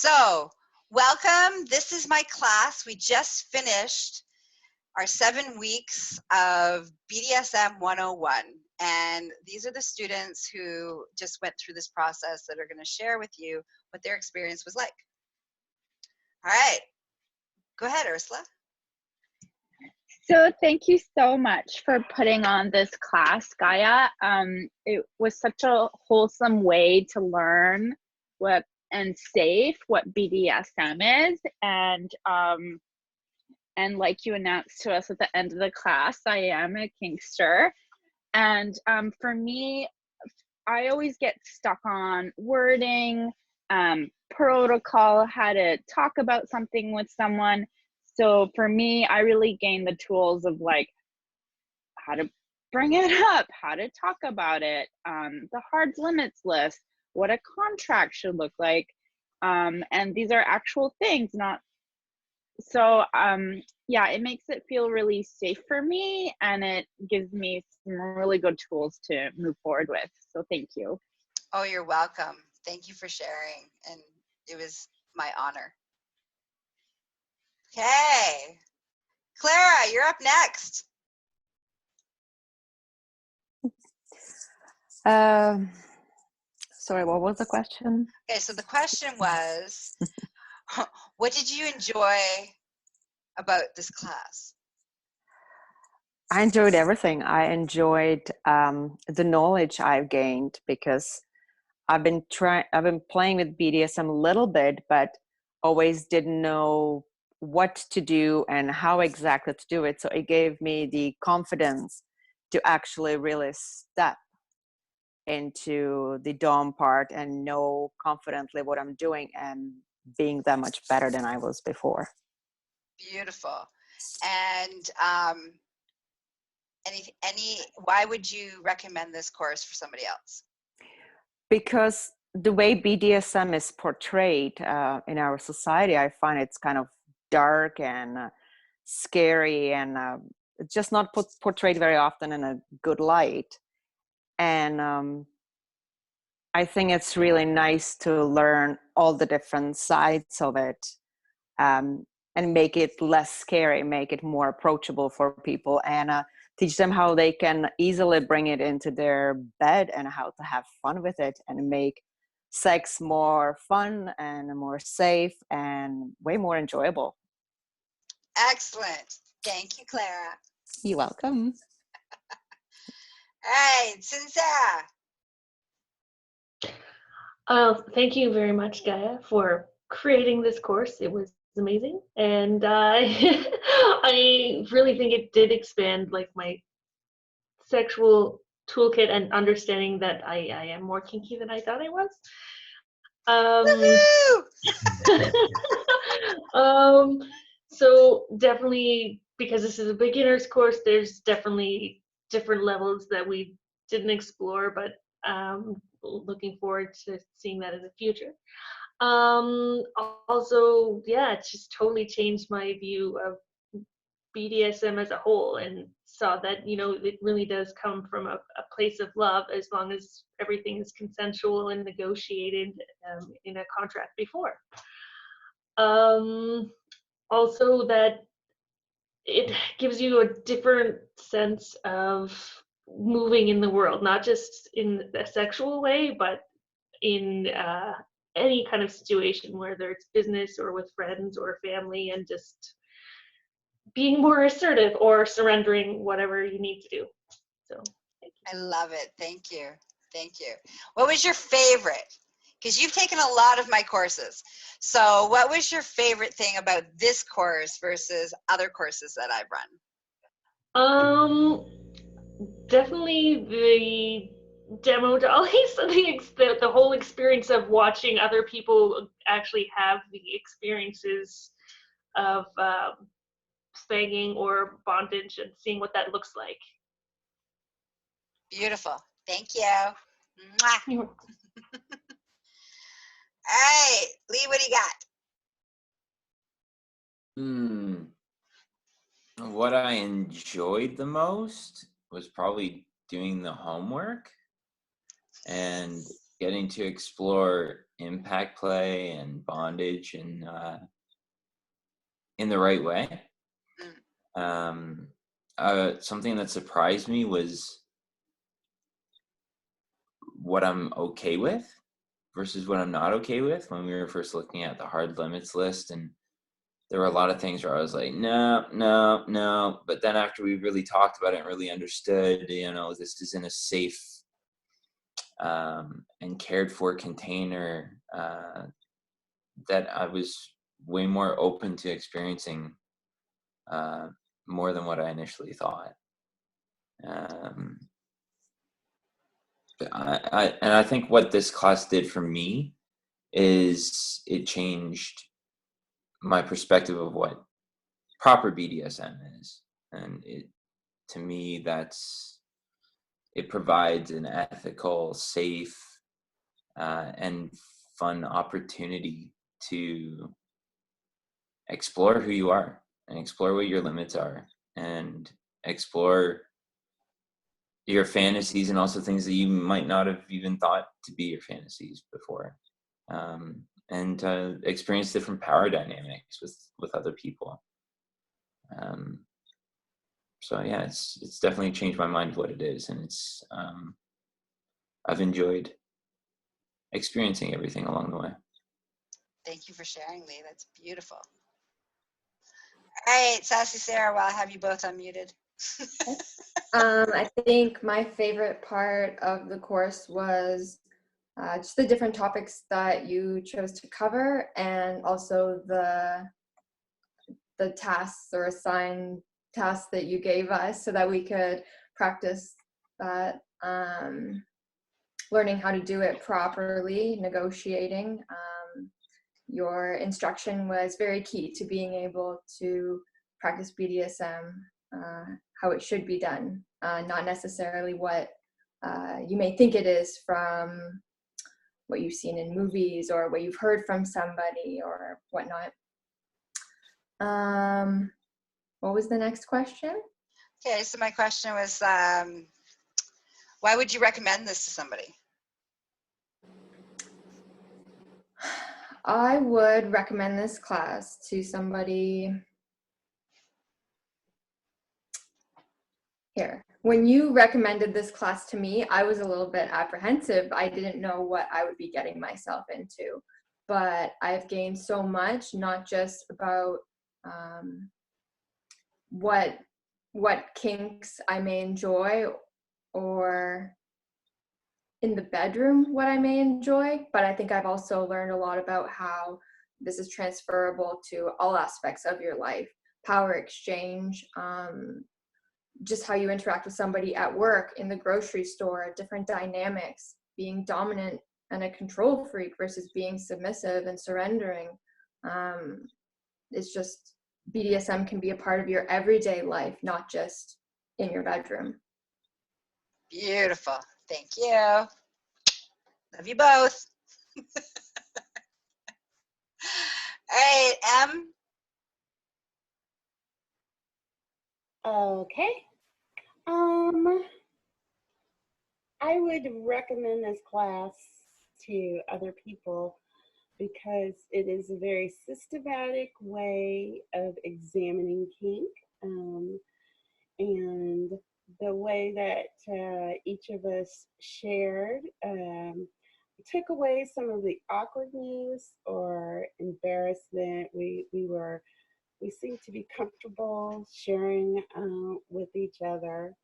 So, welcome. This is my class. We just finished our 7 weeks of BDSM 101. And these are the students who just went through this process that are going to share with you what their experience was like. All right. Go ahead, Ursula. So thank you so much for putting on this class, Gaia. It was such a wholesome way to learn what and safe what BDSM is, and like you announced to us at the end of the class, I am a kinkster, and for me, I always get stuck on wording, protocol, how to talk about something with someone. So for me, I really gained the tools of like how to bring it up, how to talk about it, the hard limits list, what a contract should look like. And these are actual things, not so yeah, it makes it feel really safe for me, and it gives me some really good tools to move forward with. So thank you. Oh, you're welcome. Thank you for sharing. And it was my honor. Okay. Clara, you're up next. Sorry, what was the question? Okay, so the question was, what did you enjoy about this class? I enjoyed everything. I enjoyed the knowledge I've gained, because I've been playing with BDSM a little bit, but always didn't know what to do and how exactly to do it. So it gave me the confidence to actually really step into the dom part and know confidently what I'm doing and being that much better than I was before. Beautiful. And why would you recommend this course for somebody else? Because the way BDSM is portrayed in our society, I find it's kind of dark and scary, and just not portrayed very often in a good light. And I think it's really nice to learn all the different sides of it, and make it less scary, make it more approachable for people, and teach them how they can easily bring it into their bed and how to have fun with it and make sex more fun and more safe and way more enjoyable. Excellent. Thank you, Clara. You're welcome. All right, Cynthia. Thank you very much, Gaia, for creating this course. It was amazing, and I really think it did expand like my sexual toolkit and understanding that I am more kinky than I thought I was. So definitely, because this is a beginner's course, there's definitely different levels that we didn't explore, but looking forward to seeing that in the future. Also, yeah, it just totally changed my view of BDSM as a whole, and saw that, you know, it really does come from a place of love, as long as everything is consensual and negotiated in a contract before. Also, that it gives you a different sense of moving in the world, not just in a sexual way, but in any kind of situation, whether it's business or with friends or family, and just being more assertive or surrendering whatever you need to do. So thank you. I love it. Thank you. Thank you. What was your favorite? Because you've taken a lot of my courses. So what was your favorite thing about this course versus other courses that I've run? Definitely the demo dollies, the whole experience of watching other people actually have the experiences of spanking or bondage, and seeing what that looks like. Beautiful. Thank you. Mwah. All right, Lee, what do you got? What I enjoyed the most was probably doing the homework and getting to explore impact play and bondage and in the right way. Something that surprised me was what I'm okay with versus what I'm not okay with when we were first looking at the hard limits list. And there were a lot of things where I was like, no, no, no. But then after we really talked about it and really understood, you know, this is in a safe and cared for container, that I was way more open to experiencing more than what I initially thought. I think what this class did for me is it changed my perspective of what proper BDSM is. And to me, it provides an ethical, safe, and fun opportunity to explore who you are and explore what your limits are and explore your fantasies and also things that you might not have even thought to be your fantasies before, and experience different power dynamics with other people. So yeah, it's definitely changed my mind of what it is, and it's I've enjoyed experiencing everything along the way. Thank you for sharing, Lee. That's beautiful. All right, Sassy Sarah, well, I'll have you both unmuted. I think my favorite part of the course was just the different topics that you chose to cover, and also the tasks or assigned tasks that you gave us so that we could practice that, learning how to do it properly, negotiating. Your instruction was very key to being able to practice BDSM how it should be done, not necessarily what you may think it is from what you've seen in movies or what you've heard from somebody or whatnot. What was the next question? Okay, so my question was, why would you recommend this to somebody? I would recommend this class to somebody. Here, when you recommended this class to me, I was a little bit apprehensive. I didn't know what I would be getting myself into, but I've gained so much, not just about what kinks I may enjoy or in the bedroom what I may enjoy, but I think I've also learned a lot about how this is transferable to all aspects of your life. Power exchange, just how you interact with somebody at work, in the grocery store, different dynamics, being dominant and a control freak versus being submissive and surrendering. It's just, BDSM can be a part of your everyday life, not just in your bedroom. Beautiful. Thank you. Love you both. All right, Em. Okay. I would recommend this class to other people because it is a very systematic way of examining kink, and the way that each of us shared took away some of the awkwardness or embarrassment. We seemed to be comfortable sharing with each other.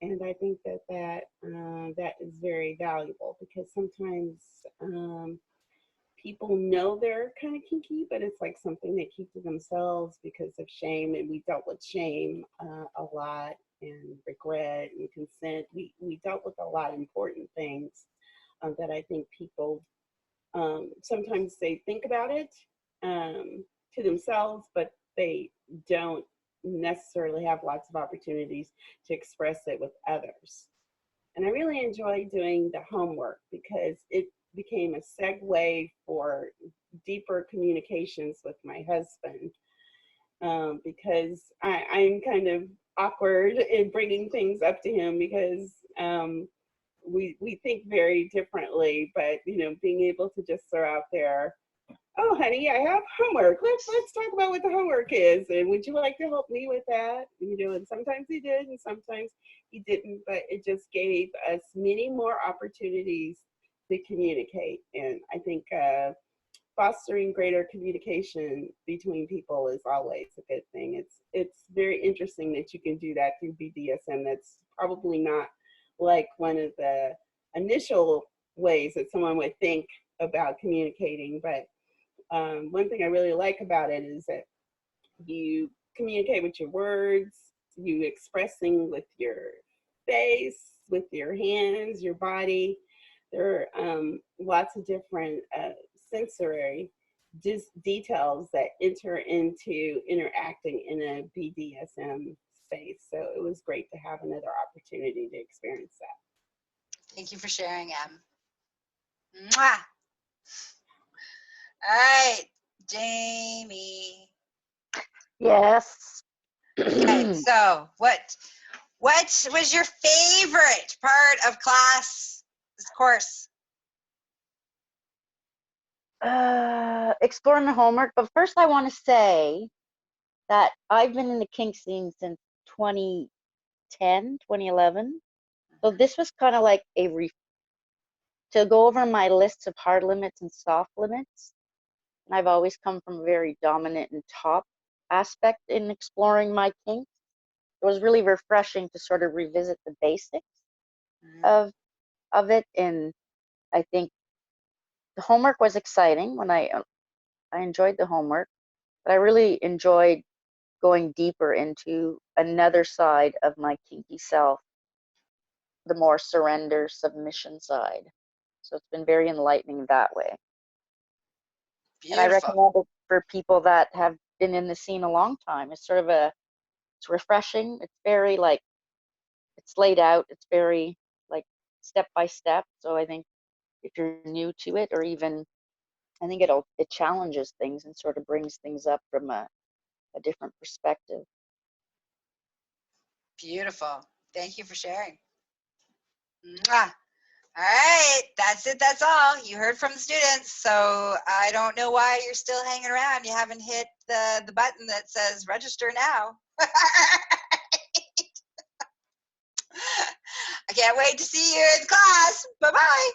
And I think that is very valuable because sometimes people know they're kind of kinky, but it's like something they keep to themselves because of shame. And we dealt with shame a lot, and regret and consent. We dealt with a lot of important things that I think people sometimes they think about it to themselves, but they don't necessarily have lots of opportunities to express it with others. And I really enjoy doing the homework because it became a segue for deeper communications with my husband, because I'm kind of awkward in bringing things up to him because we think very differently, but you know, being able to just throw out there, oh honey, I have homework. Let's talk about what the homework is, and would you like to help me with that? You know, and sometimes he did, and sometimes he didn't, but it just gave us many more opportunities to communicate. And I think fostering greater communication between people is always a good thing. It's very interesting that you can do that through BDSM. That's probably not like one of the initial ways that someone would think about communicating, but one thing I really like about it is that you communicate with your words, you expressing with your face, with your hands, your body. There are lots of different sensory details that enter into interacting in a BDSM space. So it was great to have another opportunity to experience that. Thank you for sharing, Em. Mwah! All right, Jamie. Yes. Okay, so what was your favorite part of this course? Exploring the homework. But first I want to say that I've been in the kink scene since 2010, 2011. So this was kind of like to go over my lists of hard limits and soft limits. And I've always come from a very dominant and top aspect in exploring my kink. It was really refreshing to sort of revisit the basics of it. And I think the homework was exciting when I enjoyed the homework, but I really enjoyed going deeper into another side of my kinky self, the more surrender, submission side. So it's been very enlightening that way. Beautiful. And I recommend it for people that have been in the scene a long time. It's sort of it's refreshing. It's very it's laid out. It's very step by step. So I think if you're new to it, or even, I think it challenges things and sort of brings things up from a different perspective. Beautiful. Thank you for sharing. Mwah. All right, that's it. That's all. You heard from the students, so I don't know why you're still hanging around. You haven't hit the button that says register now. I can't wait to see you in class. Bye-bye.